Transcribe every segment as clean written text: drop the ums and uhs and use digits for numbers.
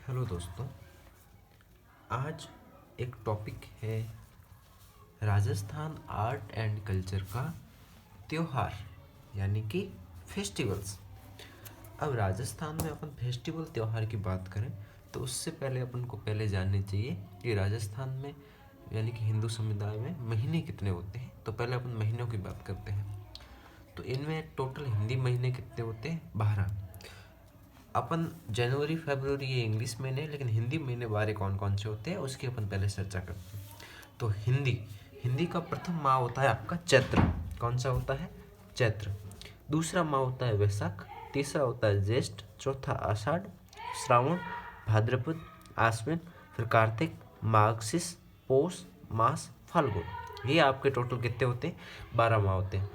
Hello दोस्तों, आज एक टॉपिक है राजस्थान आर्ट एंड कल्चर का त्योहार यानी कि फेस्टिवल्स। अब राजस्थान में अपन फेस्टिवल त्योहार की बात करें तो उससे पहले अपन को पहले जाननी चाहिए कि राजस्थान में यानी कि हिंदू समुदाय में महीने कितने होते हैं। तो पहले अपन महीनों की बात करते हैं। तो इनमें टोटल हिंदी महीने कितने होते हैं? 12। अपन जनवरी फरवरी ये इंग्लिश महीने, लेकिन हिंदी महीने 12 कौन कौन से होते हैं उसकी अपन पहले चर्चा करते हैं। तो हिंदी का प्रथम माह होता है आपका चैत्र। कौन सा होता है? चैत्र। दूसरा माह होता है वैशाख। तीसरा होता है ज्येष्ठ। चौथा आषाढ़, श्रावण, भाद्रपद, आश्विन, फिर कार्तिक, माघशीस, पौष, मास, फाल्गुन। ये आपके टोटल कितने होते हैं? 12 माह होते हैं।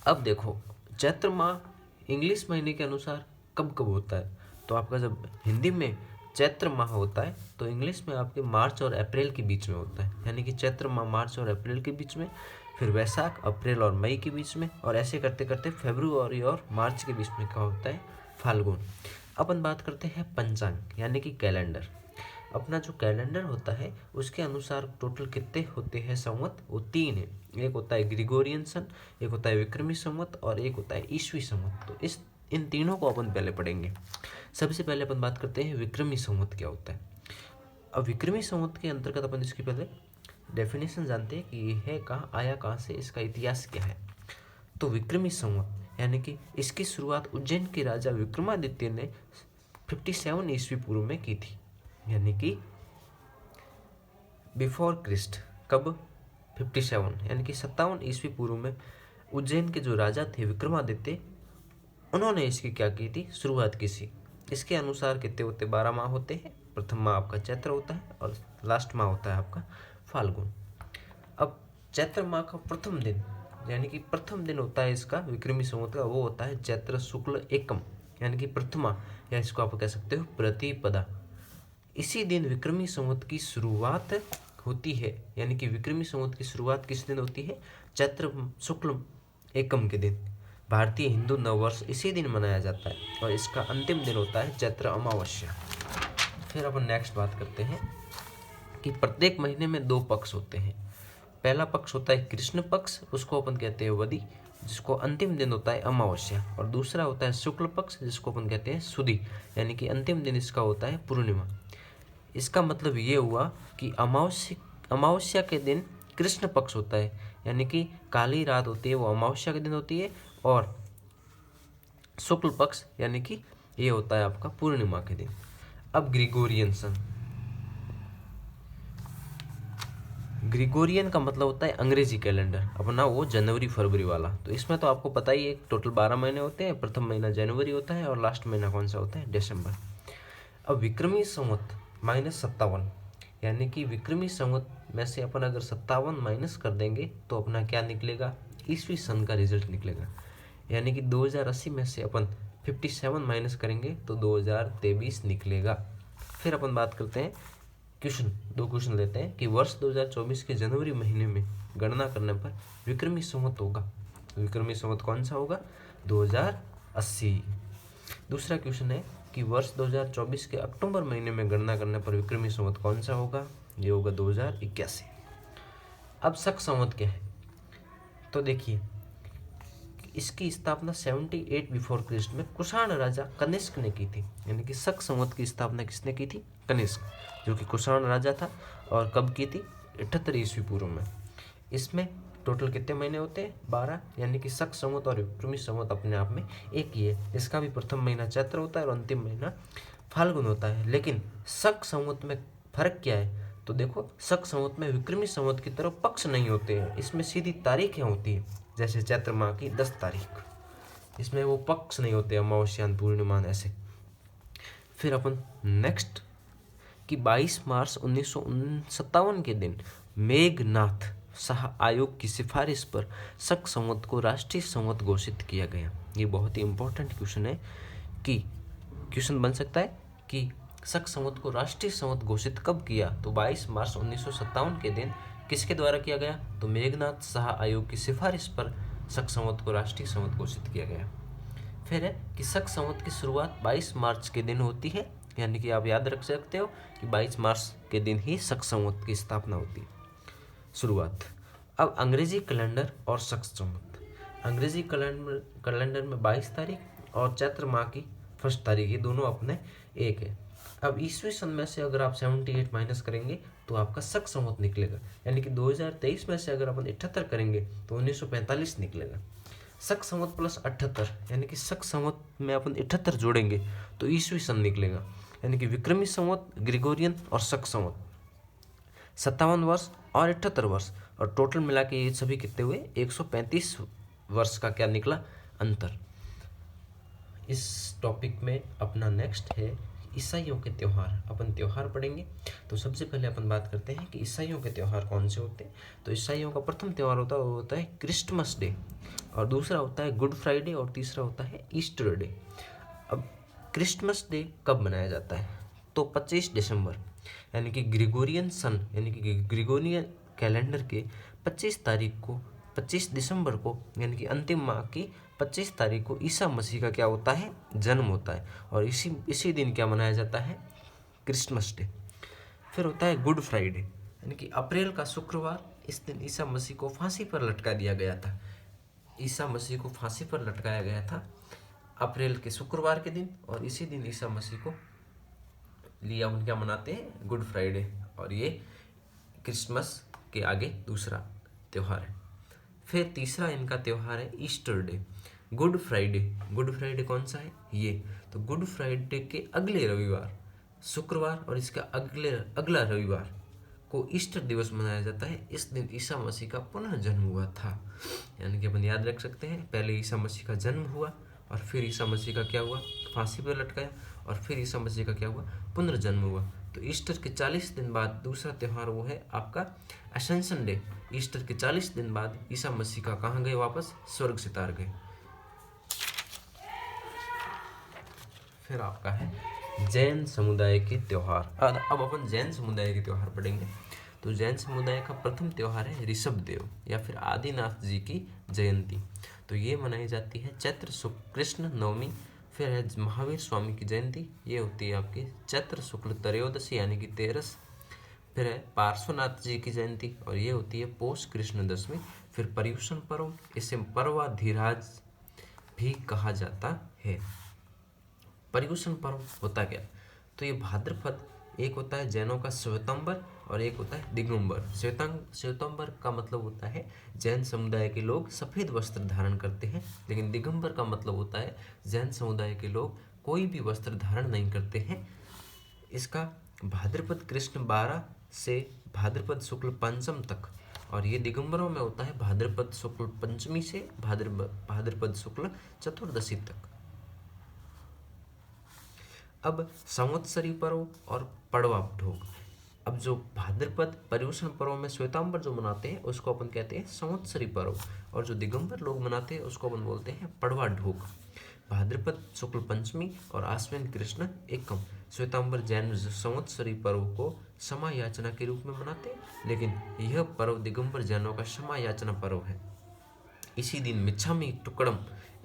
अब देखो, चैत्र माह इंग्लिश महीने के अनुसार कब कब होता है? तो आपका जब हिंदी में चैत्र माह होता है तो इंग्लिश में आपके मार्च और अप्रैल के बीच में होता है, यानी कि चैत्र माह मार्च और अप्रैल के बीच में, फिर वैशाख अप्रैल और मई के बीच में, और ऐसे करते करते फरवरी और मार्च के बीच में क्या होता है? फाल्गुन। अपन बात करते हैं पंचांग यानी कि कैलेंडर। अपना जो कैलेंडर होता है उसके अनुसार टोटल कितने होते हैं संवत? वो 3 है। एक होता है ग्रिगोरियन सन, एक होता है विक्रमी संवत और एक होता है ईस्वी संवत। तो इन तीनों को अपन पहले पढ़ेंगे। सबसे पहले अपन बात करते हैं विक्रमी संवत क्या होता है। अब विक्रमी संवत के अंतर्गत अपन इसकी पहले डेफिनेशन जानते हैं कि यह है कहाँ आया, कहाँ से, इसका इतिहास क्या है। तो विक्रमी संवत यानी कि इसकी शुरुआत उज्जैन के राजा विक्रमादित्य ने 57 ईस्वी पूर्व में की थी, यानी कि बिफोर क्रिस्ट। कब? 57 यानी कि 57 ईस्वी पूर्व में उज्जैन के जो राजा थे विक्रमादित्य, उन्होंने इसकी क्या की थी? शुरुआत की थी। इसके अनुसार कितने होते? 12 माह होते हैं। प्रथम माह आपका चैत्र होता है और लास्ट माह होता है आपका फाल्गुन। अब चैत्र माह का प्रथम दिन यानी कि प्रथम दिन होता है इसका विक्रमी संवत का, वो होता है चैत्र शुक्ल एकम यानी कि प्रथमा, या इसको आप कह सकते हो प्रतिपदा। इसी दिन विक्रमी संवत की शुरुआत होती है, यानी कि विक्रमी संवत की शुरुआत किस दिन होती है? चैत्र शुक्ल एकम के दिन। भारतीय हिंदू नववर्ष इसी दिन मनाया जाता है और इसका अंतिम दिन होता है चैत्र अमावस्या। फिर अपन नेक्स्ट बात करते हैं कि प्रत्येक महीने में 2 पक्ष होते हैं। पहला पक्ष होता है कृष्ण पक्ष, उसको अपन कहते हैं वदी, जिसको अंतिम दिन होता है अमावस्या, और दूसरा होता है शुक्ल पक्ष, जिसको अपन कहते हैं सुदी, यानी कि अंतिम दिन इसका होता है पूर्णिमा। इसका मतलब ये हुआ कि अमावस्या के दिन कृष्ण पक्ष होता है, यानी कि काली रात होती है वो अमावस्या के दिन होती है, और शुक्ल पक्ष यानी कि ये होता है आपका पूर्णिमा के दिन। अब ग्रिगोरियन सन। ग्रिगोरियन का मतलब होता है अंग्रेजी कैलेंडर, अपना वो जनवरी फरवरी वाला। तो इसमें तो आपको पता ही है टोटल 12 महीने होते हैं। प्रथम महीना जनवरी होता है और लास्ट महीना कौन सा होता है? दिसंबर। अब विक्रमी संवत -57 यानी कि विक्रमी संवत में से अपन अगर 57 माइनस कर देंगे तो अपना क्या निकलेगा? ईस्वी सन का रिजल्ट निकलेगा। यानी कि 2080 में से अपन 57 माइनस करेंगे तो 2023 निकलेगा। फिर अपन बात करते हैं दो क्वेश्चन लेते हैं कि वर्ष 2024 के जनवरी महीने में गणना करने पर विक्रमी संवत होगा। विक्रमी संवत कौन सा होगा? 2080। दूसरा क्वेश्चन है कि वर्ष 2024 के अक्टूबर महीने में गणना करने पर विक्रमी संवत कौन सा होगा? ये होगा 2081। अब शक संवत क्या है? तो देखिए, इसकी स्थापना 78 बिफोर क्रिस्ट में कुषाण राजा कनिष्क ने की थी। यानी कि शक संवत की स्थापना किसने की थी? कनिष्क, जो कि कुषाण राजा था। और कब की थी? 78 ईस्वी पूर्व में। इसमें टोटल कितने महीने होते हैं? 12। यानी कि शक संवत और विक्रमी संवत अपने आप में एक ही है। इसका भी प्रथम महीना चैत्र होता है और अंतिम महीना फाल्गुन होता है। लेकिन शक संवत में फर्क क्या है? तो देखो, शक संवत में विक्रमी संवत की तरह पक्ष नहीं होते हैं, इसमें सीधी तारीखें होती हैं। जैसे चैत्र माह की 10 तारीख, इसमें वो पक्ष नहीं होते, अमावस्या पूर्णिमा ऐसे। फिर अपन नेक्स्ट कि 22 मार्च 1957 के दिन मेघनाथ शाह आयोग की सिफारिश पर शक संवत को राष्ट्रीय संवत घोषित किया गया। ये बहुत ही इंपॉर्टेंट क्वेश्चन है कि क्वेश्चन बन सकता है कि शक संवत को राष्ट्रीय संवत घोषित कब किया? तो 22 मार्च 1957 के दिन किसके द्वारा किया गया? तो मेघनाथ शाह आयोग की सिफारिश पर शक संवत को राष्ट्रीय संवत घोषित किया गया। फिर है कि शक संवत की शुरुआत 22 मार्च के दिन होती है यानी कि आप याद रख सकते हो कि 22 मार्च के दिन ही शक संवत की स्थापना होती है, शुरुआत। अब अंग्रेजी कैलेंडर और शक संवत। अंग्रेजी कैलेंडर में 22 तारीख और चैत्र माह की 1 तारीख, ये दोनों अपने एक है। अब ईस्वी सन में से अगर आप 78 माइनस करेंगे तो आपका शक संवत निकलेगा, यानी कि 2023 में से अगर अपन 78 करेंगे तो 1945 निकलेगा। शक संवत प्लस 78, यानी कि शक संवत में अपन 78 जोड़ेंगे तो ईस्वी सन निकलेगा, यानी कि विक्रमी संवत, ग्रिगोरियन और शक संवत 57 वर्ष और 78 वर्ष, और टोटल मिला के ये सभी कितने हुए, 135 वर्ष का क्या निकला, अंतर। इस टॉपिक में अपना नेक्स्ट है ईसाइयों के त्यौहार। अपन त्यौहार पढ़ेंगे। तो सबसे पहले अपन बात करते हैं कि ईसाइयों के त्यौहार कौन से होते हैं। तो ईसाइयों का प्रथम त्यौहार होता है क्रिसमस डे, और दूसरा होता है गुड फ्राइडे, और तीसरा होता है ईस्टर डे। अब क्रिसमस डे कब मनाया जाता है, तो 25 दिसंबर, यानी कि ग्रिगोरियन सन, यानी कि ग्रिगोरियन कैलेंडर के 25 दिसंबर को, यानी कि अंतिम माह की 25 तारीख को ईसा मसीह का क्या होता है, जन्म होता है, और इसी दिन क्या मनाया जाता है, क्रिसमस डे। फिर होता है गुड फ्राइडे, यानी कि अप्रैल का शुक्रवार, इस दिन ईसा मसीह को फांसी पर लटका दिया गया था। ईसा मसीह को फांसी पर लटकाया गया था अप्रैल के शुक्रवार के दिन, और इसी दिन ईसा मसीह को लिया हम क्या मनाते हैं, गुड फ्राइडे, और ये क्रिसमस के आगे दूसरा त्यौहार है। फिर तीसरा इनका त्यौहार है ईस्टर डे। गुड फ्राइडे कौन सा है, ये तो गुड फ्राइडे के अगले रविवार, शुक्रवार और इसका अगला रविवार को ईस्टर दिवस मनाया जाता है। इस दिन ईसा मसीह का पुनर्जन्म हुआ था, यानी कि अपन याद रख सकते हैं, पहले ईसा मसीह का जन्म हुआ, और फिर ईसा मसीह का क्या हुआ, फांसी पर लटकाया, और फिर ईसा मसीह का क्या हुआ, पुनर्जन्म हुआ। तो ईस्टर के 40 दिन बाद दूसरा त्यौहार वो है आपका असेंशन डे। ईस्टर के 40 दिन बाद ईसा मसीह का कहाँ गए, वापस स्वर्ग सितार गए। फिर आपका है जैन समुदाय के त्यौहार। अब अपन जैन समुदाय के त्यौहार पढ़ेंगे। तो जैन समुदाय का प्रथम त्यौहार है ऋषभ देव या फिर आदिनाथ जी की जयंती। तो ये मनाई जाती है चैत्र शुक्ल कृष्ण नवमी। फिर है महावीर स्वामी की जयंती, ये होती है आपकी चैत्र शुक्ल त्रयोदशी यानी कि 13। फिर है पार्श्वनाथ जी की जयंती, और ये होती है पौष कृष्ण दशमी। फिर पर्युषण पर्व, इसे पर्वाधिराज भी कहा जाता है। पर्युषण पर्व होता क्या, तो ये भाद्रपद, एक होता है जैनों का श्वेतांबर और एक होता है दिगंबर। श्वेतांबर का मतलब होता है जैन समुदाय के लोग सफ़ेद वस्त्र धारण करते हैं, लेकिन दिगंबर का मतलब होता है जैन समुदाय के लोग कोई भी वस्त्र धारण नहीं करते हैं। इसका भाद्रपद कृष्ण 12 से भाद्रपद शुक्ल पंचम तक, और ये दिगंबरों में होता है भाद्रपद शुक्ल पंचमी से भाद्रपद शुक्ल चतुर्दशी तक। अब संवत्सरी पर्व और पड़वा ढोक। अब जो भाद्रपद पर्युषण पर्व में श्वेतांबर जो मनाते हैं उसको अपन कहते हैं संवत्सरी पर्व, और जो दिगंबर लोग मनाते हैं उसको अपन बोलते हैं पड़वा ढोक। भाद्रपद शुक्ल पंचमी और आश्विन कृष्ण एकम। श्वेतांबर जैन संवत्सरी पर्व को क्षमा याचना के रूप में मनाते हैं, लेकिन यह पर्व दिगंबर जैनों का क्षमा याचना पर्व है। इसी दिन मिच्छामी टुकड़म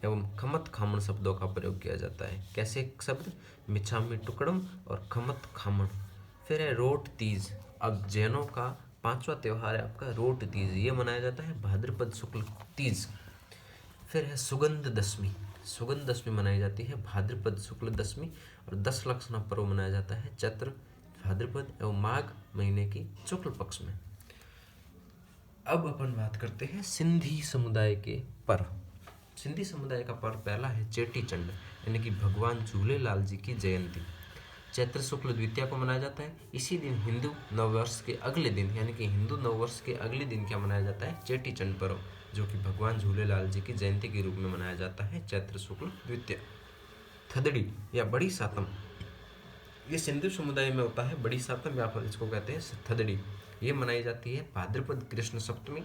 एवं खमत खामण शब्दों का प्रयोग किया जाता है। कैसे शब्द, मिच्छामी टुकड़म और खमत खामण। फिर है रोट तीज। अब जैनों का 5वां त्यौहार है आपका रोट तीज, ये मनाया जाता है भाद्रपद शुक्ल तीज। फिर है सुगंध दशमी। सुगंध दशमी मनाई जाती है भाद्रपद शुक्ल दशमी, और 10 लक्षणा पर्व मनाया जाता है चैत्र भाद्रपद एवं माघ महीने की शुक्ल पक्ष में। अब अपन बात करते हैं सिंधी समुदाय के पर्व। सिंधी समुदाय का पर्व पहला है चेटी चंड, यानी कि भगवान झूलेलाल जी की जयंती। चैत्र शुक्ल द्वितीया को मनाया जाता है। इसी दिन हिंदू नववर्ष के अगले दिन, यानी कि हिंदू नववर्ष के अगले दिन क्या मनाया जाता है, चेटी चंड पर्व, जो कि भगवान झूलेलाल जी की जयंती के रूप में मनाया जाता है चैत्र शुक्ल द्वितीया। थदड़ी या बड़ी सातम, ये सिंधु समुदाय में होता है बड़ी सातम, या फिर इसको कहते हैं थदड़ी। ये मनाई जाती है भाद्रपद कृष्ण सप्तमी।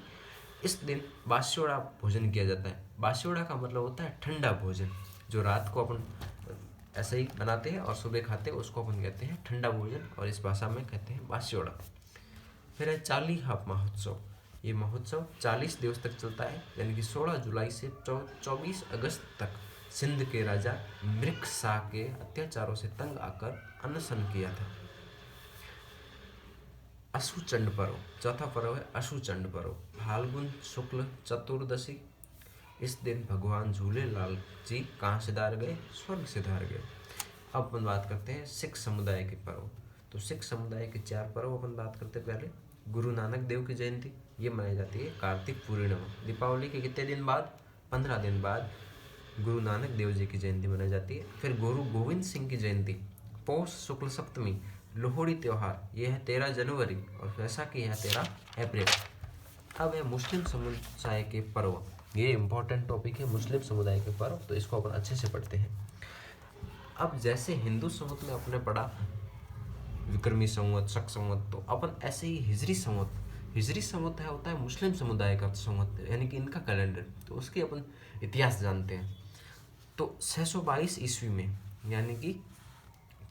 इस दिन बास्योड़ा भोजन किया जाता है। बास्योड़ा का मतलब होता है ठंडा भोजन, जो रात को अपन ऐसे ही बनाते हैं और सुबह खाते हैं, उसको अपन कहते हैं ठंडा भोजन, और इस भाषा में कहते हैं बास्योड़ा। फिर है चाली हाप महोत्सव। ये महोत्सव 40 दिवस तक चलता है, यानी कि 16 जुलाई से 24 अगस्त तक सिंध के राजा मृग शाह के अत्याचारों से तंग आकर अनशन किया था। अशुचंड पर्व, चौथा पर्व है अशुचंड पर्व, फाल्गुन शुक्ल चतुर्दशी। इस दिन भगवान झूलेलाल जी कहाँ सिधार गए? स्वर्ग सिधार गए। अब अपन बात करते हैं सिख समुदाय के पर्व। तो सिख समुदाय के 4 पर्व अपन बात करते हैं। पहले गुरु नानक देव की जयंती, ये मनाई जाती है कार्तिक पूर्णिमा। दीपावली के कितने दिन बाद? 15 दिन बाद गुरु नानक देव जी की जयंती मनाई जाती है। फिर गुरु गोविंद सिंह की जयंती पौष शुक्ल सप्तमी। लोहड़ी त्योहार ये है 13 जनवरी और वैसाखी है 13 अप्रैल। अब है मुस्लिम समुदाय के पर्व। ये इंपॉर्टेंट टॉपिक है, मुस्लिम समुदाय के पर्व, तो इसको अपन अच्छे से पढ़ते हैं। अब जैसे हिंदू संवत में अपने पढ़ा विक्रमी संवत, शक संवत, तो अपन ऐसे ही हिजरी संवत है होता है मुस्लिम समुदाय का संवत, यानी कि इनका कैलेंडर। तो उसके अपन इतिहास जानते हैं। तो 622 ईस्वी में, यानी कि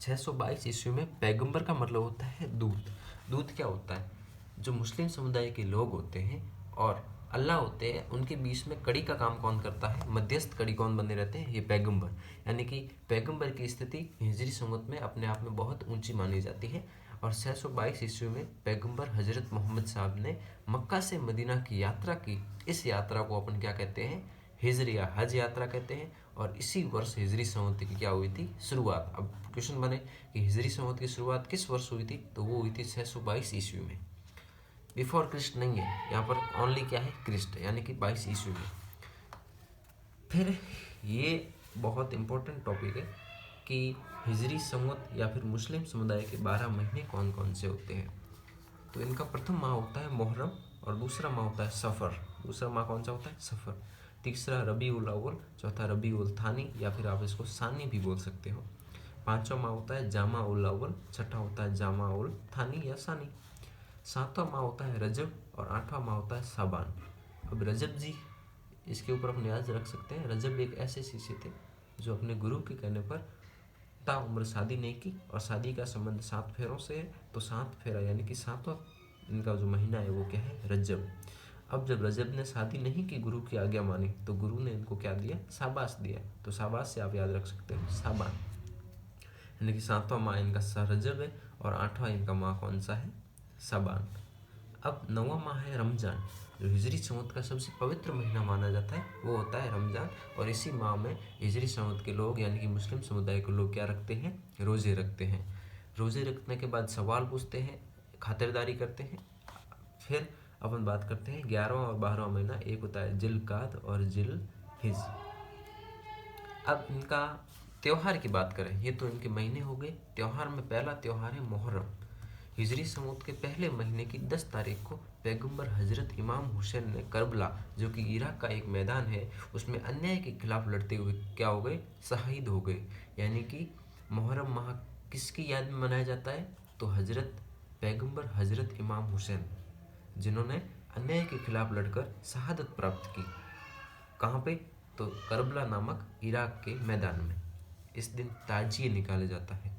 622 ईस्वी में पैगंबर का मतलब होता है दूत। दूत क्या होता है? जो मुस्लिम समुदाय के लोग होते हैं और अल्लाह होते हैं, उनके बीच में कड़ी का काम कौन करता है? मध्यस्थ कड़ी कौन बने रहते हैं? ये पैगंबर। यानी कि पैगंबर की स्थिति हिजरी संवत में अपने आप में बहुत ऊंची मानी जाती है। और 622 ईस्वी में पैगंबर हजरत मोहम्मद साहब ने मक्का से मदीना की यात्रा की। इस यात्रा को अपन क्या कहते हैं? हिजरी या हज यात्रा कहते हैं। और इसी वर्ष हिजरी संवत की क्या हुई थी? शुरुआत। अब क्वेश्चन बने कि हिजरी संवत की शुरुआत किस वर्ष हुई थी? तो वो हुई थी 622 ईस्वी में। बिफोर क्रिस्ट नहीं है, यहाँ पर ओनली क्या है? क्रिस्ट, यानी कि 22 ईस्वी में। फिर ये बहुत इंपॉर्टेंट टॉपिक है कि हिजरी संवत या फिर मुस्लिम समुदाय के 12 महीने कौन कौन से होते हैं। तो इनका प्रथम माह होता है मुहर्रम और दूसरा माह होता है सफ़र। दूसरा माह कौन सा होता है? सफ़र। तीसरा रबी उल अव्वल, चौथा रबी उल थानी या फिर आप इसको सानी भी बोल सकते हो। पाँचवा माह होता है जामा उल अव्वल, छठा होता है जामा उल थानी या सानी। सातवां माह होता है रजब और आठवां माह होता है साबान। अब रजब जी, इसके ऊपर हम न्याज रख सकते हैं। रजब एक ऐसे शिष्य थे जो अपने गुरु के कहने पर ताउम्र शादी नहीं की, और शादी का संबंध 7 फेरों से है। तो 7 फेरा यानी कि 7वां इनका जो महीना है वो क्या है? रजब। अब जब रजब ने शादी नहीं की, गुरु की आज्ञा मानी, तो गुरु ने इनको क्या दिया? शाबाश दिया। तो शाबाश से आप याद रख सकते हैं साबान। यानी कि 7वां माह इनका रजब है और 8वां इनका माह कौन सा है? साबान। अब 9वां माह है रमजान, जो हिजरी संवत का सबसे पवित्र महीना माना जाता है, वो होता है रमजान। और इसी माह में हिजरी संवत के लोग यानी कि मुस्लिम समुदाय के लोग क्या रखते हैं? रोज़े रखते हैं। रोज़े रखने के बाद सवाल पूछते हैं, खातिरदारी करते हैं। फिर अपन बात करते हैं 11वां और 12वां महीना। एक होता है जिलकाद और जिल हिज। अब इनका त्यौहार की बात करें, ये तो इनके महीने हो गए। त्यौहार में पहला त्यौहार है मुहर्रम। हिजरी संवत के पहले महीने की 10 तारीख को पैगंबर हजरत इमाम हुसैन ने करबला, जो कि इराक का एक मैदान है, उसमें अन्याय के खिलाफ लड़ते हुए क्या हो गए? शहीद हो गए। यानी कि मुहर्रम माह किसकी याद में मनाया जाता है? तो पैगंबर हजरत इमाम हुसैन, जिन्होंने अन्याय के खिलाफ लड़कर शहादत प्राप्त की। कहाँ पे? तो करबला नामक इराक के मैदान में। इस दिन ताजिए निकाला जाता है।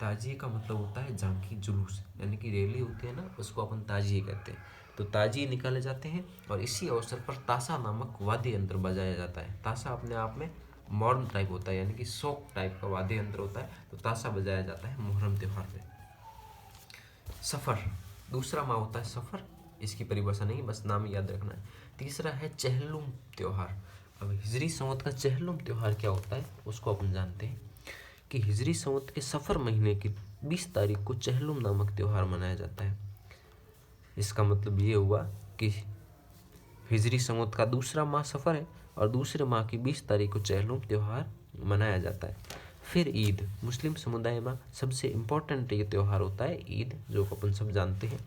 ताजिए का मतलब होता है झांकी, जुलूस, यानी कि रैली होती है ना, उसको अपन ताजिए कहते हैं। तो ताजिए निकाले जाते हैं और इसी अवसर पर ताशा नामक वाद्य यंत्र बजाया जाता है। ताशा अपने आप में मॉडर्न टाइप होता है, यानी कि शोक टाइप का वाद्य यंत्र होता है। तो ताशा बजाया जाता है मुहर्रम त्यौहार में। सफ़र, दूसरा माह होता है सफ़र। इसकी परिभाषा नहीं, बस नाम याद रखना है। तीसरा है चहलुम त्यौहार। अब हिजरी संवत का चहलुम त्यौहार क्या होता है उसको अपन जानते हैं कि हिजरी संवत के सफ़र महीने की 20 तारीख को चहलुम नामक त्यौहार मनाया जाता है। इसका मतलब ये हुआ कि हिजरी संवत का दूसरा माह सफ़र है और दूसरे माह की 20 तारीख को चहलुम त्यौहार मनाया जाता है। फिर ईद, मुस्लिम समुदाय में सबसे इम्पोर्टेंट ये त्यौहार होता है ईद, जो अपन सब जानते हैं।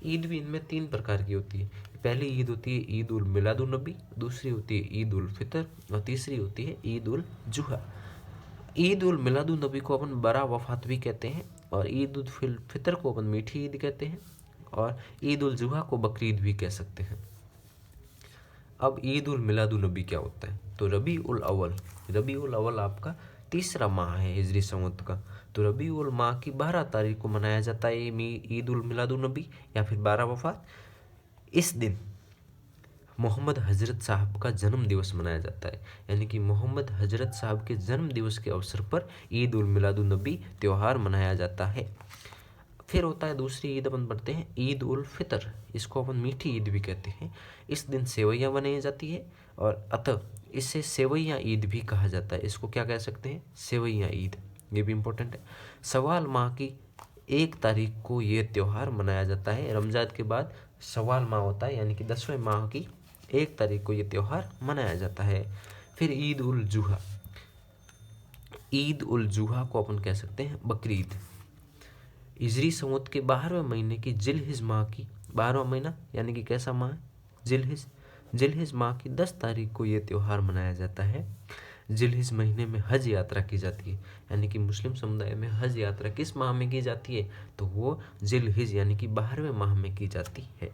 ईद भी इनमें 3 प्रकार की होती है। पहली ईद होती है ईद उल मिलादुन नबी, दूसरी होती है ईद उल फितर और तीसरी होती है ईद उल जुहा। ईद उल मिलादुन नबी को अपन बरा वफात भी कहते हैं और ईद उल फितर को अपन मीठी ईद कहते हैं और ईद उल जुहा को बकरीद भी कह सकते हैं। अब ईद उल मिलादुन नबी क्या होता है? तो रबी उल अव्वल आपका तीसरा माह है हिजरी संवत का। तो रबी उल माह की 12 तारीख को मनाया जाता है ईद उल मिलादुन नबी या फिर 12 वफात। इस दिन मोहम्मद हजरत साहब का जन्म दिवस मनाया जाता है, यानी कि मोहम्मद हजरत साहब के जन्म दिवस के अवसर पर ईद उल मिलादुन नबी त्यौहार मनाया जाता है। फिर होता है दूसरी ईद, अपन पढ़ते हैं ईद उल फितर, इसको अपन मीठी ईद भी कहते हैं। इस दिन सेवैयाँ बनाई जाती है और अतः इसे सेवैयाँ ईद भी कहा जाता है। इसको क्या कह सकते हैं, सेवैयाँ ईद, ये भी इम्पोर्टेंट है। सवाल माह की 1 तारीख को ये त्यौहार मनाया जाता है। रमजान के बाद सवाल माह होता है, यानी कि 10वें माह की 1 तारीख को ये त्यौहार मनाया जाता है। फिर ईद उल जुहा, ईद उल जुहा को अपन कह सकते हैं बकरीद। हिजरी संवत के 12वें महीने की जिलहिज माह की, 12वां महीना यानी कि कैसा माह है, जिलहिज माह की 10 तारीख को ये त्यौहार मनाया जाता है। जिलहिज महीने में हज यात्रा की जाती है, यानी कि मुस्लिम समुदाय में हज यात्रा किस माह में की जाती है, तो वो जिलहिज यानी कि 12वें माह में की जाती है।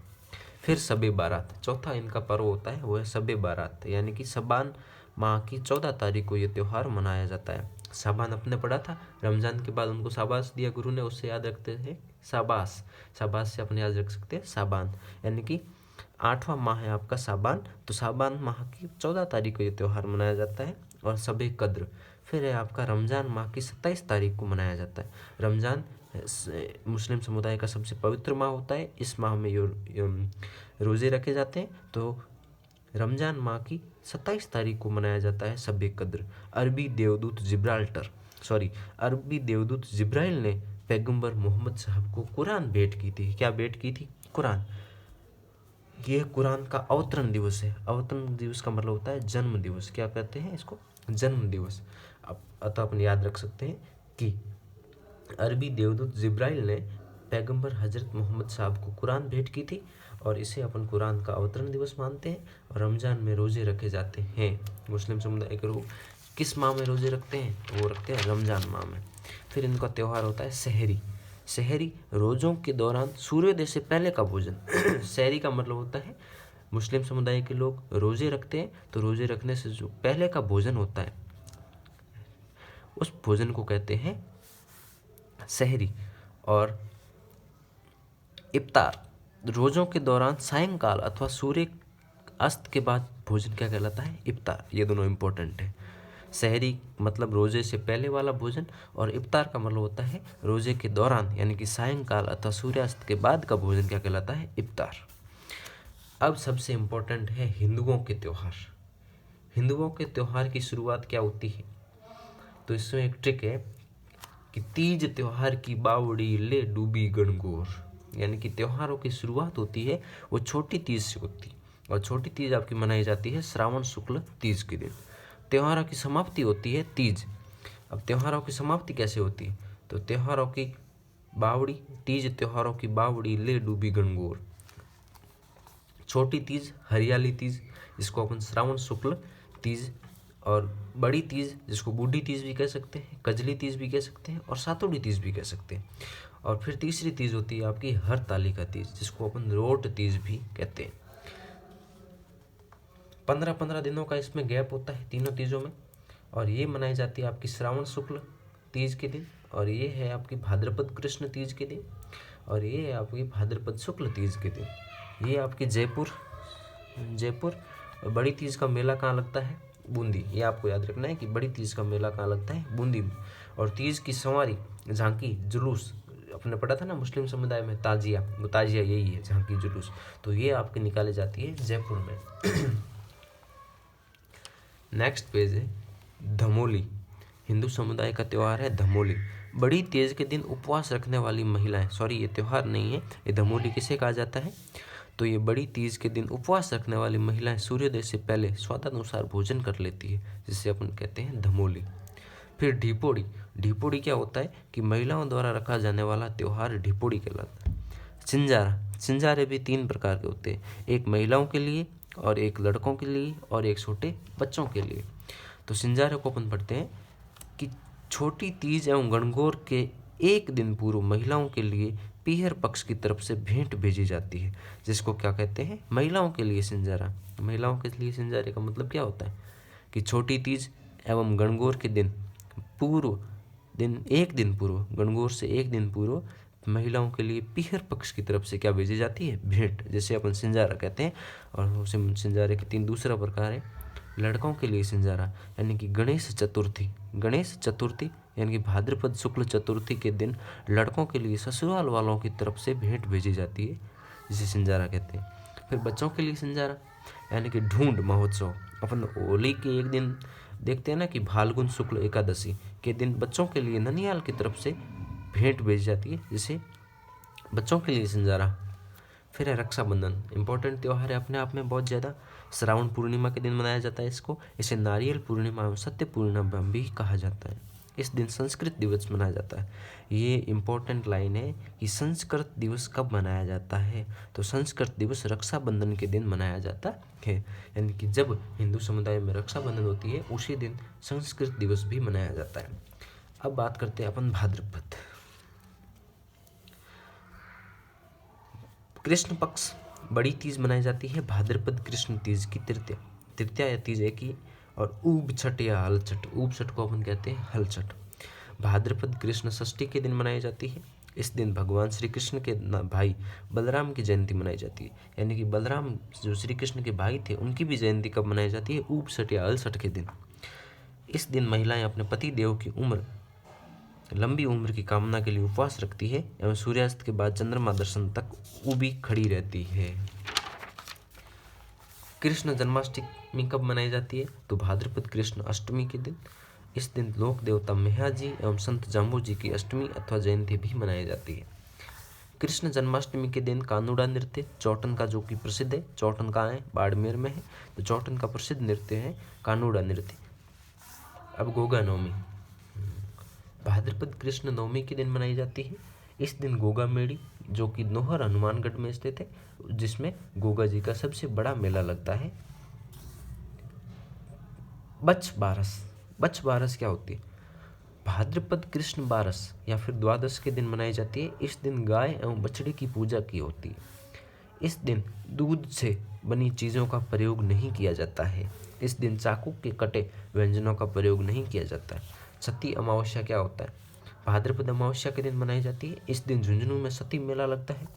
फिर शब बारात, चौथा इनका पर्व होता है वो है शब बारात, यानी कि शबान माह की 14 तारीख को ये त्यौहार मनाया जाता है। शाबान अपने पढ़ा था, रमजान के बाद उनको शाबाश दिया गुरु ने, उससे याद रखते हैं शाबाश, शाबाश से अपने याद रख सकते हैं शाबान, यानी कि 8वां माह है आपका शाबान, तो शाबान माह की 14 तारीख को ये त्यौहार मनाया जाता है। और शब कद्र फिर है आपका रमजान माह की 27 तारीख को मनाया जाता है। रमजान मुस्लिम समुदाय का सबसे पवित्र माह होता है, इस माह में रोज़े रखे जाते हैं, तो रमजान माह की 27 तारीख को मनाया जाता है शब कद्र। अरबी देवदूत जिब्राइल ने पैगंबर मोहम्मद साहब को कुरान भेंट की थी। क्या भेंट की थी, कुरान। यह कुरान का अवतरण दिवस है। अवतरण दिवस का मतलब होता है जन्म दिवस, क्या कहते हैं इसको, जन्म दिवस। अब अतः अपन याद रख सकते हैं कि अरबी देवदूत जिब्राइल ने पैगंबर हजरत मोहम्मद साहब को कुरान भेंट की थी और इसे अपन कुरान का अवतरण दिवस मानते हैं। और रमजान में रोजे रखे जाते हैं। मुस्लिम समुदाय के लोग किस माह में रोजे रखते हैं, तो वो रखते हैं रमजान माह में। फिर इनका त्यौहार होता है सहरी। सहरी रोज़ों के दौरान सूर्योदय से पहले का भोजन। सहरी का मतलब होता है मुस्लिम समुदाय के लोग रोजे रखते हैं, तो रोजे रखने से जो पहले का भोजन होता है उस भोजन को कहते हैं सहरी। और इफ्तार रोज़ों के दौरान सायंकाल अथवा सूर्य अस्त के बाद भोजन क्या कहलाता है, इफ्तार। ये दोनों इंपॉर्टेंट है। सहरी मतलब रोज़े से पहले वाला भोजन और इफ्तार का मतलब होता है रोज़े के दौरान यानी कि सायंकाल अथवा सूर्यास्त के बाद का भोजन क्या कहलाता है, इफ्तार। अब सबसे इम्पोर्टेंट है हिंदुओं के त्यौहार। हिंदुओं के त्यौहार की शुरुआत क्या होती है, तो इसमें एक ट्रिक है कि तीज त्यौहार की बावड़ी ले डूबी गणगौर, यानी कि त्योहारों की शुरुआत होती है वो छोटी तीज से होती है और छोटी तीज आपकी मनाई जाती है श्रावण शुक्ल तीज के दिन। त्योहारों की समाप्ति होती है तीज। अब त्योहारों की समाप्ति कैसे होती है, तो त्योहारों की बावड़ी, तीज त्योहारों की बावड़ी ले डूबी गणगौर। छोटी तीज हरियाली तीज जिसको अपन श्रावण शुक्ल तीज, और बड़ी तीज जिसको बूढ़ी तीज भी कह सकते हैं, कजली तीज भी कह सकते हैं और सातोड़ी तीज भी कह सकते हैं। और फिर तीसरी तीज होती है आपकी हरतालिका तीज जिसको अपन रोट तीज भी कहते हैं। 15-15 दिनों का इसमें गैप होता है तीनों तीजों में, और ये मनाई जाती है आपकी श्रावण शुक्ल तीज के दिन, और ये है आपकी भाद्रपद कृष्ण तीज के दिन, और ये है आपकी भाद्रपद शुक्ल तीज के दिन। ये आपकी जयपुर। और बड़ी तीज का मेला कहाँ लगता है, बूंदी। ये आपको याद रखना है कि बड़ी तीज का मेला कहाँ लगता है, बूंदी में। और तीज की सवारी, झांकी, जुलूस, अपने पढ़ा था ना मुस्लिम समुदाय में ताजिया, वो ताजिया यही है, झांकी जुलूस, तो ये आपकी निकाली जाती है जयपुर में। नेक्स्ट पेज है धमोली। हिंदू समुदाय का त्यौहार है धमोली। बड़ी तीज के दिन उपवास रखने वाली महिलाएं, सॉरी ये त्यौहार नहीं है, ये धमोली किसे कहा जाता है, तो ये बड़ी तीज के दिन उपवास रखने वाली महिलाएं सूर्योदय से पहले स्वादानुसार भोजन कर लेती है, जिसे अपन कहते हैं धमोली। फिर ढिपोड़ी। ढिपोड़ी क्या होता है कि महिलाओं द्वारा रखा जाने वाला त्यौहार ढिपोड़ी कहलाता है। सिंजारा। सिंजारे भी 3 प्रकार के होते हैं, एक महिलाओं के लिए और एक लड़कों के लिए और एक छोटे बच्चों के लिए। तो सिंजारे को अपन पढ़ते हैं कि छोटी तीज एवं गणगौर के 1 दिन पूर्व महिलाओं के लिए पीहर पक्ष की तरफ से भेंट भेजी जाती है, जिसको क्या कहते हैं, महिलाओं के लिए सिंजारा। महिलाओं के लिए सिंजारे का मतलब क्या होता है कि छोटी तीज एवं गणगौर के दिन पूर्व दिन, 1 दिन पूर्व, गणगौर से 1 दिन पूर्व महिलाओं के लिए पीहर पक्ष की तरफ से क्या भेजी जाती है? भेंट, जैसे अपन सिंजारा कहते हैं। और उसे सिंजारे के 3 दूसरा प्रकार है। लड़कों के लिए सिंजारा यानी कि गणेश चतुर्थी, गणेश चतुर्थी यानी कि भाद्रपद शुक्ल चतुर्थी के दिन लड़कों के लिए ससुराल वालों की तरफ से भेंट भेजी जाती है, जिसे सिंजारा कहते हैं। फिर बच्चों के लिए सिंजारा यानी कि ढूंढ महोत्सव। अपन होली के एक दिन देखते हैं ना कि फाल्गुन शुक्ल एकादशी के दिन बच्चों के लिए ननिहाल की तरफ से भेंट भेजी जाती है, जिसे बच्चों के लिए सिंजारा। फिर है रक्षाबंधन, इम्पोर्टेंट त्यौहार है अपने आप में बहुत ज़्यादा। श्रावण पूर्णिमा के दिन मनाया जाता है इसको। इसे नारियल पूर्णिमा एवं सत्य पूर्णिमा भी कहा जाता है। इस दिन संस्कृत दिवस मनाया जाता है। ये इम्पोर्टेंट लाइन है कि संस्कृत दिवस कब मनाया जाता है, तो संस्कृत दिवस रक्षाबंधन के दिन मनाया जाता है। यानी कि जब हिंदू समुदाय में रक्षाबंधन होती है उसी दिन संस्कृत दिवस भी मनाया जाता है। अब बात करते हैं अपन भाद्रपद। कृष्ण पक्ष बड़ी तीज मनाई जाती है भाद्रपद कृष्ण तीज की तृतीया। तृतीया या तीज एक ही। और ऊब छठ या हल छठ, ऊब छठ को अपन कहते हैं हल छठ, भाद्रपद कृष्ण षष्ठी के दिन मनाई जाती है। इस दिन भगवान श्री कृष्ण के भाई बलराम की जयंती मनाई जाती है। यानी कि बलराम जो श्री कृष्ण के भाई थे उनकी भी जयंती कब मनाई जाती है? ऊब छठ या हल छठ के दिन। इस दिन महिलाएं अपने पति देव की लंबी उम्र की कामना के लिए उपवास रखती है एवं सूर्यास्त के बाद चंद्रमा दर्शन तक उबी खड़ी रहती है। कृष्ण जन्माष्टमी कब मनाई जाती है? तो भाद्रपद कृष्ण अष्टमी के दिन। इस दिन लोक देवता मेहाजी एवं संत जाम्बू जी की अष्टमी अथवा जयंती भी मनाई जाती है। कृष्ण जन्माष्टमी के दिन कानूड़ा नृत्य, चौटन का जो कि प्रसिद्ध है, चौटन कहाँ है? बाड़मेर में है। तो चौटन का प्रसिद्ध नृत्य है कानूड़ा नृत्य। अब गोगा नवमी भाद्रपद कृष्ण नवमी के दिन मनाई जाती है। इस दिन गोगा मेड़ी जो कि नोहर हनुमानगढ़ में स्थित है, जिसमें गोगा जी का सबसे बड़ा मेला लगता है। बछ बारस क्या होती है? भाद्रपद कृष्ण बारस या फिर द्वादश के दिन मनाई जाती है। इस दिन गाय एवं बछड़े की पूजा की होती है। इस दिन दूध से बनी चीज़ों का प्रयोग नहीं किया जाता है। इस दिन चाकू के कटे व्यंजनों का प्रयोग नहीं किया जाता है। सती अमावस्या क्या होता है? भाद्रपद अमावस्या के दिन मनाई जाती है। इस दिन झुंझुनू में सती मेला लगता है।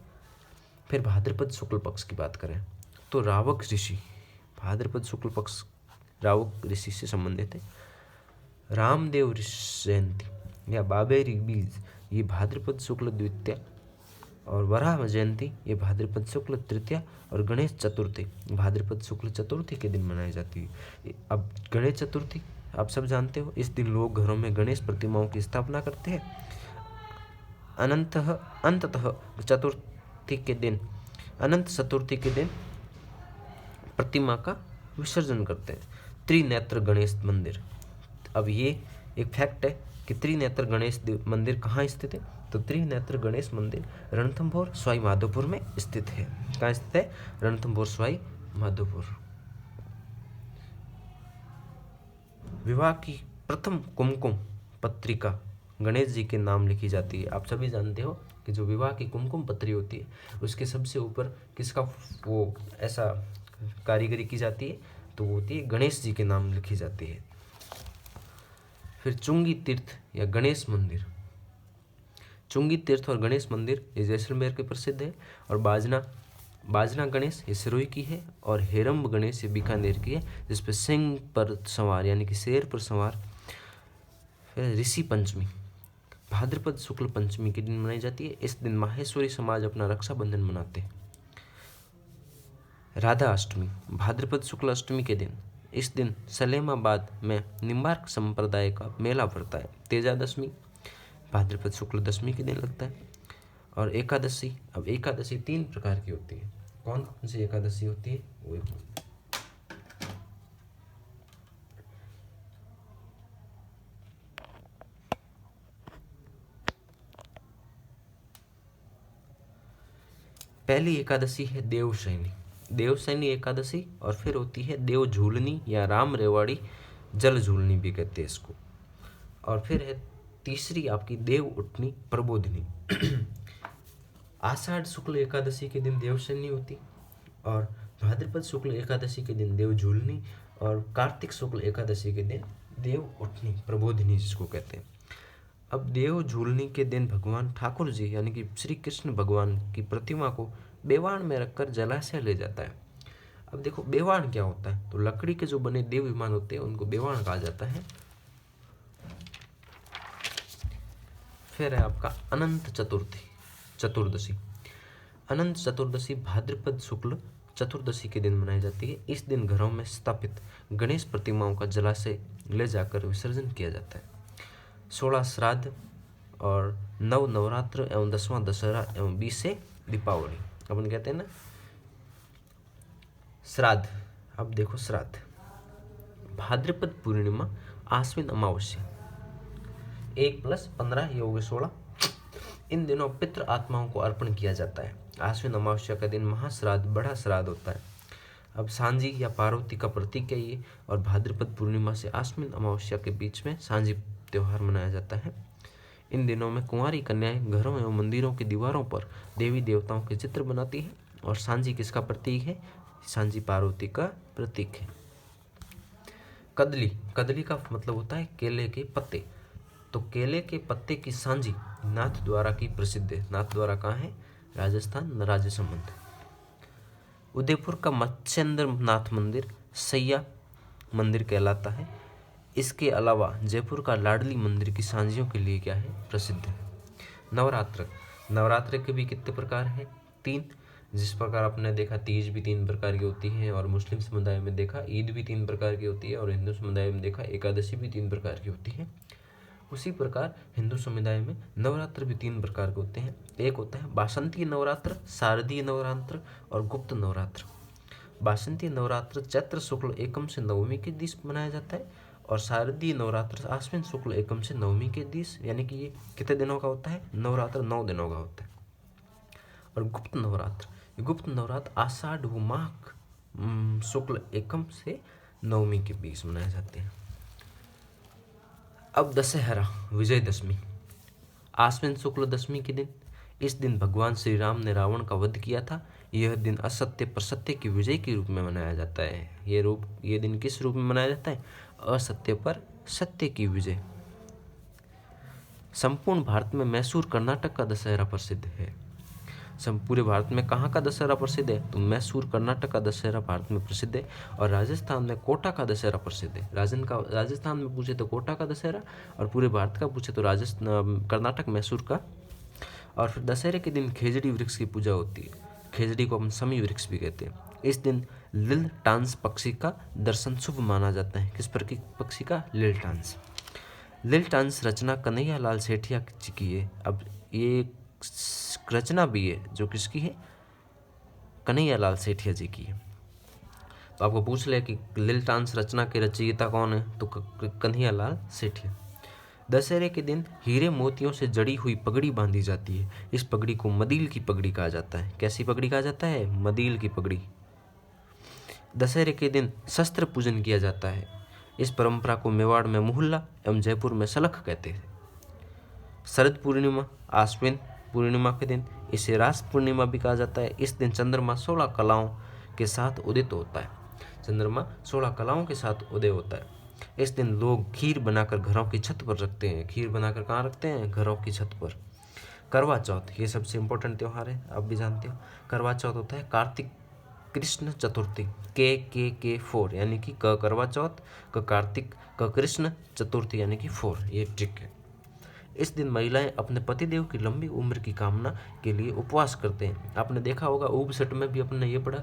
फिर भाद्रपद शुक्ल पक्ष की बात करें तो रावक ऋषि, भाद्रपद शुक्ल पक्ष रावक ऋषि से संबंधित है। रामदेव ऋषि जयंती या बाबेरी बीज ये भाद्रपद शुक्ल द्वितीया, और वराह जयंती ये भाद्रपद शुक्ल तृतीया, और गणेश चतुर्थी भाद्रपद शुक्ल चतुर्थी के दिन मनाई जाती है। अब गणेश चतुर्थी आप सब जानते हो, इस दिन लोग घरों में गणेश प्रतिमाओं की स्थापना करते हैं। अंततः चतुर्थी के दिन, अनंत चतुर्थी के दिन प्रतिमा का विसर्जन करते हैं। त्रिनेत्र गणेश मंदिर, अब ये एक फैक्ट है कि त्रिनेत्र गणेश मंदिर कहाँ स्थित है? तो त्रिनेत्र गणेश मंदिर रणथंभौर सवाई माधोपुर में स्थित है। कहाँ स्थित है? रणथंभौर सवाई माधोपुर। विवाह की प्रथम कुमकुम पत्रिका गणेश जी के नाम लिखी जाती है। आप सभी जानते हो कि जो विवाह की कुमकुम पत्री होती है उसके सबसे ऊपर किसका वो ऐसा कारीगरी की जाती है? तो वो होती है गणेश जी के नाम लिखी जाती है। फिर चुंगी तीर्थ या गणेश मंदिर, चुंगी तीर्थ और गणेश मंदिर ये जैसलमेर के प्रसिद्ध है। और बाजना गणेश ये सिरोही की है, और हेरम्ब गणेश ये बीकानेर की है, जिसपे सिंह पर सवार यानी कि शेर पर सवार। फिर ऋषि पंचमी भाद्रपद शुक्ल पंचमी के दिन मनाई जाती है। इस दिन माहेश्वरी समाज अपना रक्षाबंधन मनाते हैं। राधा अष्टमी भाद्रपद शुक्ल अष्टमी के दिन, इस दिन सलेमाबाद में निम्बार्क संप्रदाय का मेला पड़ता है। तेजा दशमी भाद्रपद शुक्ल दशमी के दिन लगता है। और एकादशी, अब एकादशी 3 प्रकार की होती है। कौन कौन सी एकादशी होती है वो पहली एकादशी है देवशैनी एकादशी, और फिर होती है देव झूलनी या राम रेवाड़ी जल झूलनी भी कहते हैं इसको। और फिर है तीसरी आपकी देव उठनी प्रबोधनी। आषाढ़ शुक्ल एकादशी के दिन देवशैनी होती, और भाद्रपद शुक्ल एकादशी के दिन देव झूलनी, और कार्तिक शुक्ल एकादशी के दिन देव उठनी प्रबोधनी जिसको कहते हैं। अब देव झूलनी के दिन भगवान ठाकुर जी यानी कि श्री कृष्ण भगवान की प्रतिमा को बेवाण में रखकर जलाशय ले जाता है। अब देखो बेवाण क्या होता है, तो लकड़ी के जो बने देव विमान होते हैं उनको बेवाण कहा जाता है। फिर है आपका अनंत चतुर्दशी। अनंत चतुर्दशी भाद्रपद शुक्ल चतुर्दशी के दिन मनाई जाती है। इस दिन घरों में स्थापित गणेश प्रतिमाओं का जलाशय ले जाकर विसर्जन किया जाता है। 16 श्राद्ध और 9 नवरात्र एवं 10वां दशहरा एवं 20 से दीपावली। अपन कहते हैं ना श्राद्ध। अब देखो श्राद्ध, भाद्रपद पूर्णिमा, आश्विन अमावस्या, 1 + 15 ये हो गए 16। इन दिनों पितृ आत्माओं को अर्पण किया जाता है। आश्विन अमावस्या का दिन महाश्राद्ध बड़ा श्राद्ध होता है। अब सांझी या पार्वती का प्रतीक है ये, और भाद्रपद पूर्णिमा से आश्विन अमावस्या के बीच में सांझी त्योहार मनाया जाता है। इन दिनों में कुंवारी कन्याएं घरों एवं मंदिरों की दीवारों पर देवी देवताओं के चित्र बनाती है। और सांझी किसका प्रतीक है? सांझी पार्वती का प्रतीक है। कदली का मतलब होता है केले के पत्ते। तो केले के पत्ते की सांझी नाथ द्वारा की प्रसिद्ध है। नाथ द्वारा कहाँ है? राजस्थान, राजसमंद। उदयपुर का मत्स्येंद्र नाथ मंदिर सैया मंदिर कहलाता है। इसके अलावा जयपुर का लाडली मंदिर की सांझियों के लिए क्या है? प्रसिद्ध है। नवरात्र के भी कितने प्रकार हैं? 3। जिस प्रकार आपने देखा तीज भी 3 प्रकार की होती है, और मुस्लिम समुदाय में देखा ईद भी 3 प्रकार की होती है, और हिंदू समुदाय में देखा एकादशी भी 3 प्रकार की होती है। उसी प्रकार हिंदू समुदाय में नवरात्र भी 3 प्रकार के होते हैं। एक होता है बासंतीय नवरात्र, शारदीय नवरात्र और गुप्त नवरात्र। बासंतीय नवरात्र चैत्र शुक्ल एकम से नवमी के दिन मनाया जाता है, और शारदीय नवरात्र आश्विन शुक्ल एकम से नवमी के दिन, यानी कि ये कितने दिनों का होता है? नवरात्र 9 दिनों का होता है। और गुप्त नवरात्र आषाढ़ व माघ शुक्ल एकम से नवमी के बीच मनाए जाते हैं। अब दशहरा, विजयदशमी, आश्विन शुक्ल दशमी के दिन। इस दिन भगवान श्री राम ने रावण का वध किया था। यह दिन असत्य पर सत्य की विजय के रूप में मनाया जाता है। ये दिन किस रूप में मनाया जाता है? असत्य पर सत्य की विजय। संपूर्ण भारत में मैसूर कर्नाटक का दशहरा प्रसिद्ध है। पूरे भारत में कहाँ का दशहरा प्रसिद्ध है? तो मैसूर कर्नाटक का दशहरा भारत में प्रसिद्ध है। और राजस्थान में कोटा का दशहरा प्रसिद्ध है। राजस्थान में पूछे तो कोटा का दशहरा, और पूरे भारत का पूछे तो कर्नाटक मैसूर का। और फिर दशहरे के दिन खेजड़ी वृक्ष की पूजा होती है। खेजड़ी को हम समी वृक्ष भी कहते हैं। इस दिन लिल टांस पक्षी का दर्शन शुभ माना जाता है। किस पक्षी का? लिल टांस। लिल टांस रचना कन्हैया लाल सेठिया जी की है। अब ये रचना भी है जो किसकी है? कन्हैया लाल सेठिया जी की है। तो आपको पूछ ले कि लिल टांस रचना के रचयिता कौन है? तो कन्हैया लाल सेठिया। दशहरे के दिन हीरे मोतियों से जड़ी हुई पगड़ी बांधी जाती है। इस पगड़ी को मदील की पगड़ी कहा जाता है। कैसी पगड़ी कहा जाता है? मदील की पगड़ी। दशहरे के दिन शस्त्र पूजन किया जाता है। इस परंपरा को मेवाड़ में मुहल्ला एवं जयपुर में सलख कहते हैं। शरद पूर्णिमा, आश्विन पूर्णिमा के दिन इसे रास पूर्णिमा भी कहा जाता है। इस दिन चंद्रमा 16 कलाओं के साथ उदित होता है। चंद्रमा 16 कलाओं के साथ उदय होता है। इस दिन लोग खीर बनाकर घरों की छत पर रखते हैं। खीर बनाकर कहाँ रखते हैं? घरों की छत पर। करवा चौथ, ये सबसे इम्पोर्टेंट त्यौहार है, आप भी जानते हो। करवा चौथ होता है कार्तिक कृष्ण चतुर्थी, के 4, यानी कि क करवा चौथ, क कार्तिक, क कृष्ण चतुर्थी यानी कि 4, ये ट्रिक है। इस दिन महिलाएं अपने पतिदेव की लंबी उम्र की कामना के लिए उपवास करते हैं। आपने देखा होगा ऊब सेट में भी अपने ये पढ़ा।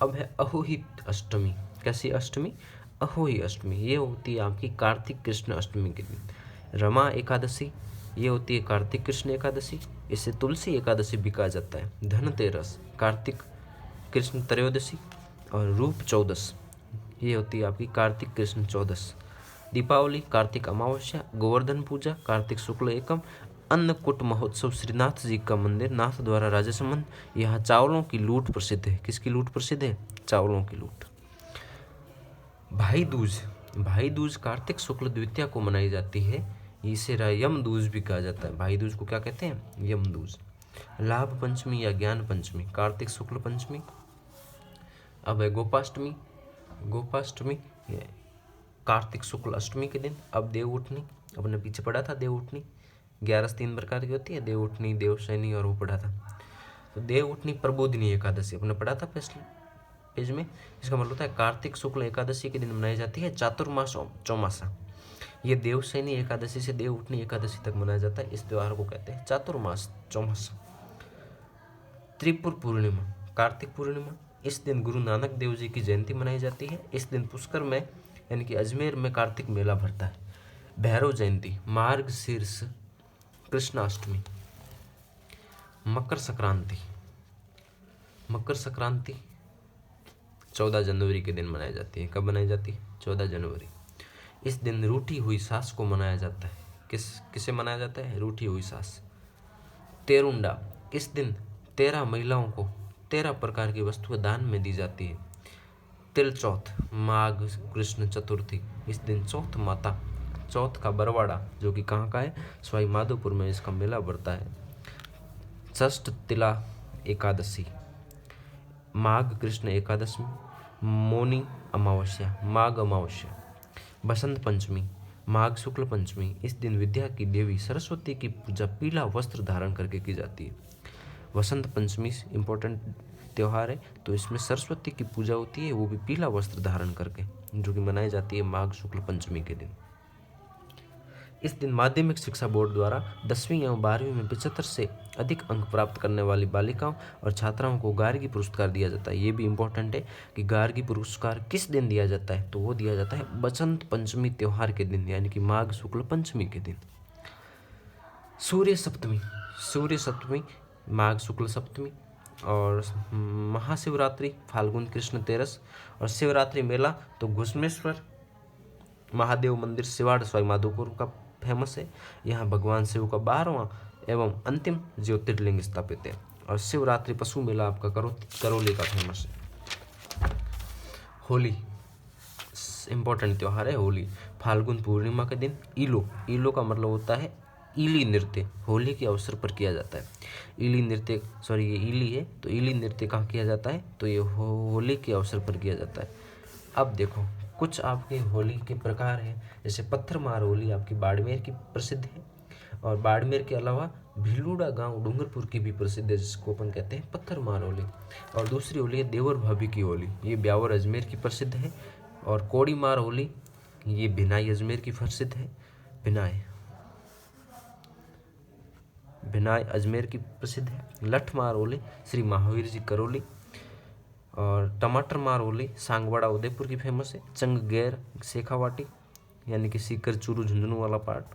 अब है अहोही अष्टमी। कैसी अष्टमी? अहोही अष्टमी। ये होती है आपकी कार्तिक कृष्ण अष्टमी के दिन। रमा एकादशी, ये होती है कार्तिक कृष्ण एकादशी। इसे तुलसी एकादशी भी कहा जाता है। धनतेरस, कार्तिक कृष्ण त्रयोदशी। और रूप चौदस, ये होती है आपकी कार्तिक कृष्ण चौदस। दीपावली, कार्तिक अमावस्या। गोवर्धन पूजा, कार्तिक शुक्ल एकम। अन्नकूट महोत्सव, श्रीनाथ जी का मंदिर, नाथ द्वारा राजसमंद। यहाँ चावलों की लूट प्रसिद्ध है। किसकी लूट प्रसिद्ध है? चावलों की लूट। भाई दूज कार्तिक शुक्ल द्वितीया को मनाई जाती है। इसे यम दूज भी कहा जाता है। भाई दूज को क्या कहते हैं? यम दूज। लाभ पंचमी या ज्ञान पंचमी, कार्तिक शुक्ल पंचमी। अब है गोपाष्टमी। कार्तिक शुक्ल अष्टमी के दिन अब देव उठनी, अपने पीछे पढ़ा था देव उठनी, 11 3 प्रकार की होती है, देव उठनी, देवशयनी और वो पढ़ा था। तो देव उठनी प्रबोधिनी एकादशी अपने पढ़ा था पिछले पेज में। इसका मतलब होता है कार्तिक शुक्ल एकादशी के दिन मनाई जाती है चातुर्मास चौमासा। ये देवशयनी एकादशी से देव उठनी एकादशी तक मनाया जाता है। इस त्योहार को कहते हैं चातुर्मास चौमासा। त्रिपुर पूर्णिमा, कार्तिक पूर्णिमा, इस दिन गुरु नानक देव जी की जयंती मनाई जाती है। इस दिन पुष्कर में यानी कि अजमेर में कार्तिक मेला भरता है। भैरव जयंती, मार्ग शीर्ष कृष्णाष्टमी। मकर संक्रांति, मकर संक्रांति 14 जनवरी के दिन मनाई जाती है। कब मनाई जाती है? 14 जनवरी। इस दिन रूठी हुई सास को मनाया जाता है। किसे मनाया जाता है? रूठी हुई सास। तेरुंडा, इस दिन 13 महिलाओं को 13 प्रकार की वस्तुएं दान में दी जाती है। तिल चौथ, माघ कृष्ण चतुर्थी, इस दिन चौथ माता चौथ का बरवाड़ा, जो कि कहाँ का है? सवाई माधोपुर में इसका मेला बढ़ता है। षष्ठ तिला एकादशी, माघ कृष्ण एकादशी, मौनी अमावस्या, माघ अमावस्या। बसंत पंचमी, माघ शुक्ल पंचमी, इस दिन विद्या की देवी सरस्वती की पूजा पीला वस्त्र धारण करके की जाती है। वसंत पंचमी इम्पोर्टेंट त्यौहार है, तो इसमें सरस्वती की पूजा होती है, वो भी पीला वस्त्र धारण करके, जो कि मनाई जाती है माघ शुक्ल पंचमी के दिन। इस दिन माध्यमिक शिक्षा बोर्ड द्वारा 10वीं एवं 12वीं में 75 से अधिक अंक प्राप्त करने वाली बालिकाओं और छात्राओं को गार्गी पुरस्कार दिया जाता है। ये भी इम्पोर्टेंट है कि गार्गी पुरस्कार किस दिन दिया जाता है, तो वो दिया जाता है बसंत पंचमी त्यौहार के दिन, यानी कि माघ शुक्ल पंचमी के दिन। सूर्य सप्तमी, सूर्य सप्तमी माघ शुक्ल सप्तमी, और महाशिवरात्रि फाल्गुन कृष्ण तेरस, और शिवरात्रि मेला तो घुश्मेश्वर महादेव मंदिर सिवाड़ सवाई माधोपुर का फेमस है। यहाँ भगवान शिव का 12वां एवं अंतिम ज्योतिर्लिंग स्थापित है। और शिवरात्रि पशु मेला आपका करौली का फेमस है। होली इम्पोर्टेंट त्यौहार है होली, फाल्गुन पूर्णिमा के दिन। ईलो का मतलब होता है ईली नृत्य, होली के अवसर पर किया जाता है। ईली नृत्य ये ईली है, तो ईली नृत्य कहाँ किया जाता है? तो ये होली के अवसर पर किया जाता है। अब देखो कुछ आपके होली के प्रकार हैं, जैसे पत्थर मार होली आपकी बाड़मेर की प्रसिद्ध है, और बाड़मेर के अलावा भिलूड़ा गांव डूंगरपुर की भी प्रसिद्ध है, जिसको अपन कहते हैं पत्थर मार होली। और दूसरी होली है देवर भाभी की होली, ये ब्यावर अजमेर की प्रसिद्ध है। और कोड़ी मार होली ये भिनाई अजमेर की प्रसिद्ध है। भिनाई अजमेर की प्रसिद्ध है। लठ मार होली श्री महावीर जी करौली। और टमाटर मार होली सांगवाड़ा उदयपुर की फेमस है। चंग गैर शेखावाटी यानी कि सीकर चूरू झुंझुनू वाला पार्ट।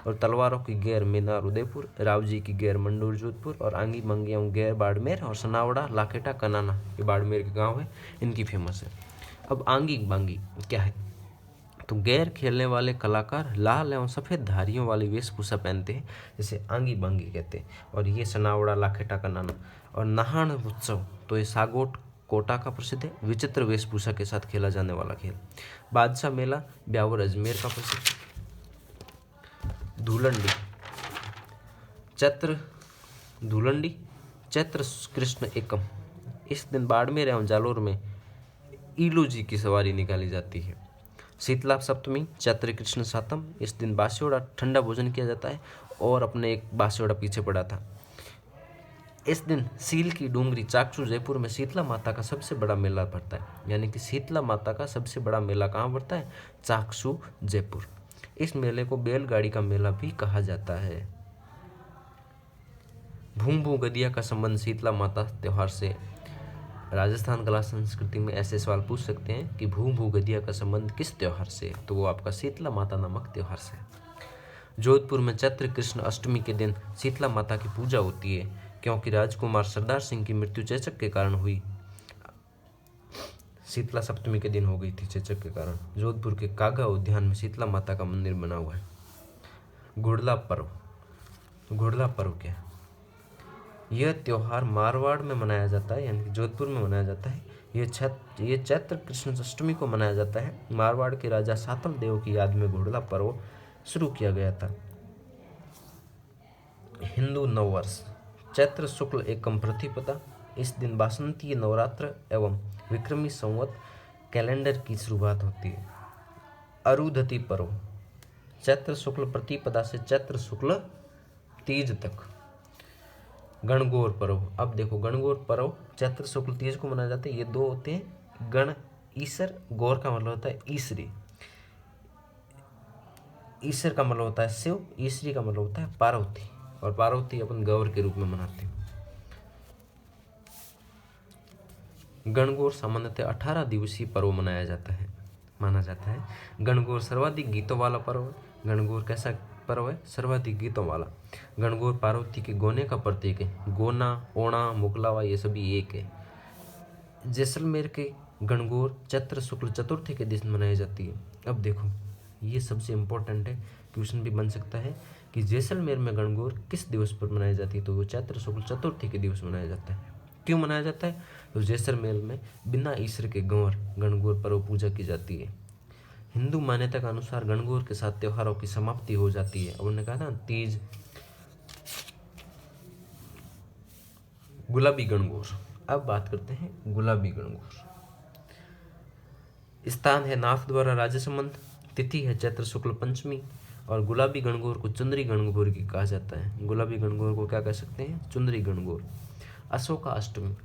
और तलवारों की गैर मेनार उदयपुर, रावजी की गैर मंडूर जोधपुर, और आंगी मंगियाँ गैर बाड़मेर, और सनावड़ा लाखेटा कनाना ये बाड़मेर के गांव है, इनकी फेमस है। अब आंगी बांगी क्या है? तो गैर खेलने वाले कलाकार लाल एवं सफ़ेद धारियों वाली वेशभूषा पहनते हैं, जैसे आंगी बांगी कहते हैं। और ये सनावड़ा लाखेटा कनाना। और नहान उत्सव तो ये सागोट कोटा का प्रसिद्ध है, विचित्र वेशभूषा के साथ खेला जाने वाला खेल। बादशाह मेला ब्यावर अजमेर का प्रसिद्ध। धूलंडी चैत्र कृष्ण एकम, इस दिन बाड़मेर एवं जालोर में ईलू जी की सवारी निकाली जाती है। शीतला सप्तमी चैत्र कृष्ण सातम, इस दिन बासियोड़ा ठंडा भोजन किया जाता है, और अपने एक बासियोड़ा पीछे पड़ा था। इस दिन सील की डूंगरी चाकसू जयपुर में शीतला माता का सबसे बड़ा मेला भरता है, यानी कि शीतला माता का सबसे बड़ा मेला कहाँ भरता है? चाकसू जयपुर। इस मेले को बैलगाड़ी का मेला भी कहा जाता है। भूम भू गदिया का संबंध शीतला माता त्यौहार से। राजस्थान कला संस्कृति में ऐसे सवाल पूछ सकते हैं कि भूम भू गदिया का संबंध किस त्यौहार से? तो वो आपका शीतला माता नामक त्यौहार से। जोधपुर में चैत्र कृष्ण अष्टमी के दिन शीतला माता की पूजा होती है, क्योंकि राजकुमार सरदार सिंह की मृत्यु चेचक के कारण हुई। शीतला सप्तमी के दिन हो गई थी चेचक के कारण। जोधपुर के कागा उद्यान में शीतला माता का मंदिर बना हुआ है। घुड़ला पर्व, तो घुड़ला पर्व क्या है? यह त्यौहार मारवाड़ में मनाया जाता है, यानी कि जोधपुर में मनाया जाता है। ये चैत्र कृष्ण अष्टमी को मनाया जाता है। मारवाड़ के राजा सातम देव की याद में घुड़ला पर्व शुरू किया गया था। हिंदू नववर्ष चैत्र शुक्ल एकम प्रतिपदा, इस दिन बासंतीय नवरात्र एवं विक्रमी संवत कैलेंडर की शुरुआत होती है। अरुधति पर्व, चैत्र शुक्ल प्रतिपदा से चैत्र शुक्ल तीज तक। गणगौर पर्व, अब देखो गणगौर पर्व चैत्र शुक्ल तीज को मनाए जाते हैं। ये दो होते हैं गण ईसर, गौर का मतलब होता है ईसरी, ईसर का मतलब होता है शिव, ईसरी का मतलब होता है पार्वती, और पार्वती अपन गौर के रूप में मनाते हैं। गणगौर सामान्यतः 18 दिवसीय पर्व माना जाता है। गणगौर सर्वाधिक गीतों वाला पर्व है। गणगौर कैसा पर्व है? सर्वाधिक गीतों वाला। गणगौर पार्वती के गोने का प्रतीक है। गोना, ओणा, मुकलावा ये सभी एक है। जैसलमेर के गणगौर चैत्र शुक्ल चतुर्थी के दिन मनाई जाती है। अब देखो ये सबसे इम्पोर्टेंट है, क्वेश्चन भी बन सकता है कि जैसलमेर में गणगौर किस दिवस पर मनाई जाती है? तो वो चैत्र शुक्ल चतुर्थी के दिवस मनाया जाता है। क्यों मनाया जाता है? तो जैसलमेर में बिना ईश्वर के गौर गणगौर पर्व पूजा की जाती है। हिंदू मान्यता के अनुसार गणगौर के साथ त्योहारों की समाप्ति हो जाती है। अब उन्होंने कहा था तीज, गुलाबी गणगौर। अब बात करते हैं गुलाबी गणगौर। स्थान है नाथद्वारा राजसमंद, तिथि है चैत्र शुक्ल पंचमी, और गुलाबी गणगौर को चुंदरी गणगौर की कहा जाता है। गुलाबी गणगौर को क्या कह सकते हैं? चुंदरी गणगौर। अशोका अष्टमी,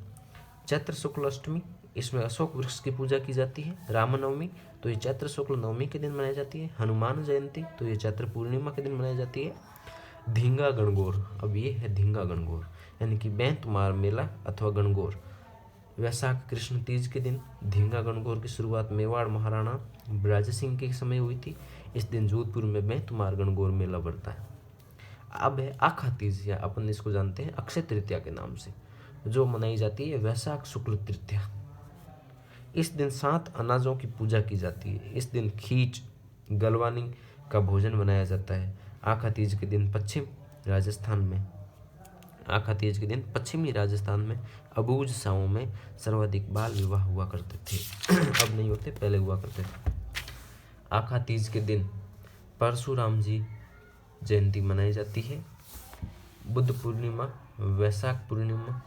चैत्र शुक्ल अष्टमी, इसमें अशोक वृक्ष की पूजा की जाती है। रामनवमी तो ये चैत्र शुक्ल नवमी के दिन मनाई जाती है। हनुमान जयंती तो ये चैत्र पूर्णिमा के दिन मनाई जाती है। धींगा गणगौर, अब ये है धींगा गणगौर, यानी कि बैंतमार मेला अथवा गणगौर। वैशाख कृष्ण तीज के दिन धींगा गणगौर की शुरुआत मेवाड़ महाराणा ब्रज सिंह के समय हुई थी। इस दिन जोधपुर में बैंतमार गणगौर मेला बढ़ता है। अब है आखा तीज, या अपन इसको जानते हैं अक्षय तृतीया के नाम से, जो मनाई जाती है वैशाख शुक्ल तृतीया। इस दिन 7 अनाजों की पूजा की जाती है। इस दिन खीच, गलवानी का भोजन बनाया जाता है। आखा तीज के दिन पश्चिमी राजस्थान में अबूझ साओं में सर्वाधिक बाल विवाह हुआ करते थे। अब नहीं होते, पहले हुआ करते थे। आखा तीज के दिन परशुराम जी जयंती मनाई जाती है। बुद्ध पूर्णिमा, वैशाख पूर्णिमा,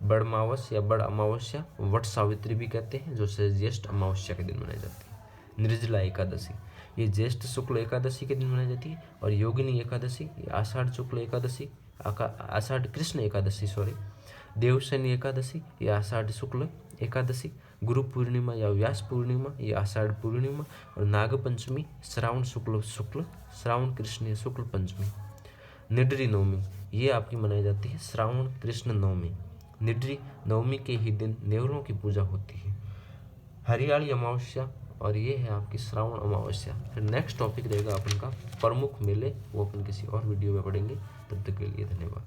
बड़मावस या बड़ अमावस्या, वट सावित्री भी कहते हैं, जो ज्येष्ठ अमावस्या के दिन मनाई जाती है। निर्जला एकादशी, ये ज्येष्ठ शुक्ल एकादशी के दिन मनाई जाती है। और योगिनी एकादशी, ये आषाढ़ शुक्ल एकादशी, आषाढ़ कृष्ण एकादशी देवशनी एकादशी, ये आषाढ़ शुक्ल एकादशी। गुरु पूर्णिमा या व्यास पूर्णिमा, ये आषाढ़ पूर्णिमा। और नाग पंचमी श्रावण कृष्ण शुक्ल पंचमी। निडरी नवमी, ये आपकी मनाई जाती है श्रावण कृष्ण नवमी। निडरी नवमी के ही दिन नेवरों की पूजा होती है। हरियाली अमावस्या, और ये है आपकी श्रावण अमावस्या। फिर नेक्स्ट टॉपिक रहेगा अपन का प्रमुख मेले, वो अपन किसी और वीडियो में पढ़ेंगे। तब तक के लिए धन्यवाद।